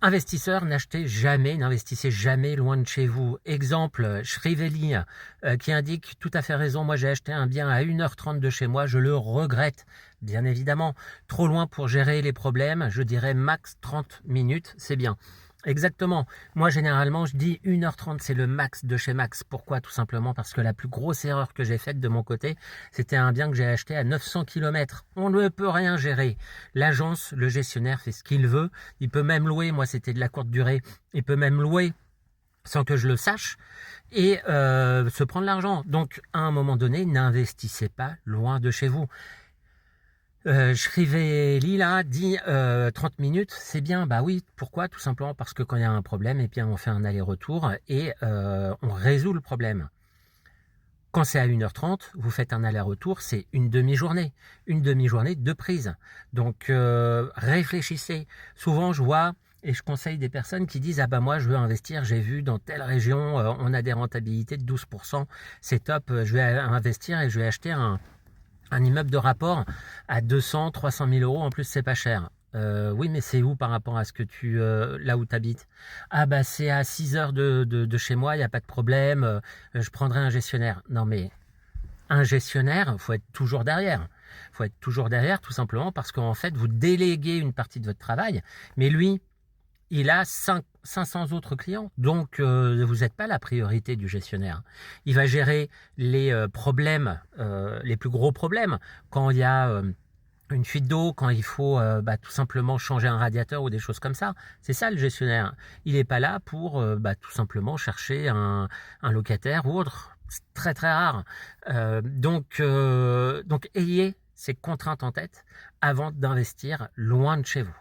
Investisseurs, n'investissez jamais loin de chez vous. Exemple, Shrivelli qui indique tout à fait raison. Moi, j'ai acheté un bien à 1h30 de chez moi. Je le regrette, bien évidemment. Trop loin pour gérer les problèmes. Je dirais max 30 minutes, c'est bien. Exactement. Moi, généralement, je dis 1h30, c'est le max de chez Max. Pourquoi? Tout simplement parce que la plus grosse erreur que j'ai faite de mon côté, c'était un bien que j'ai acheté à 900 km. On ne peut rien gérer. L'agence, le gestionnaire fait ce qu'il veut. Il peut même louer. Moi, c'était de la courte durée. Il peut même louer sans que je le sache et se prendre l'argent. Donc, à un moment donné, n'investissez pas loin de chez vous. Shrivelli là dit 30 minutes, c'est bien. Bah oui, pourquoi? Tout simplement parce que quand il y a un problème, eh bien on fait un aller-retour et on résout le problème. Quand c'est à 1h30, vous faites un aller-retour, c'est une demi-journée de prise. Donc réfléchissez. Souvent je vois et je conseille des personnes qui disent ah bah moi je veux investir, j'ai vu dans telle région on a des rentabilités de 12%, c'est top, je vais investir et je vais acheter un immeuble de rapport à 200, 300 000 euros, en plus c'est pas cher. Oui, mais c'est où par rapport à ce que là où tu habites? Ah bah c'est à 6 heures de chez moi, il n'y a pas de problème, je prendrai un gestionnaire. Non mais un gestionnaire, il faut être toujours derrière. Il faut être toujours derrière tout simplement parce qu'en fait vous déléguez une partie de votre travail, mais lui, il a 500 autres clients, donc vous n'êtes pas la priorité du gestionnaire. Il va gérer les problèmes, les plus gros problèmes, quand il y a une fuite d'eau, quand il faut tout simplement changer un radiateur ou des choses comme ça. C'est ça le gestionnaire. Il n'est pas là pour tout simplement chercher un locataire ou autre. C'est très très rare. Donc ayez ces contraintes en tête avant d'investir loin de chez vous.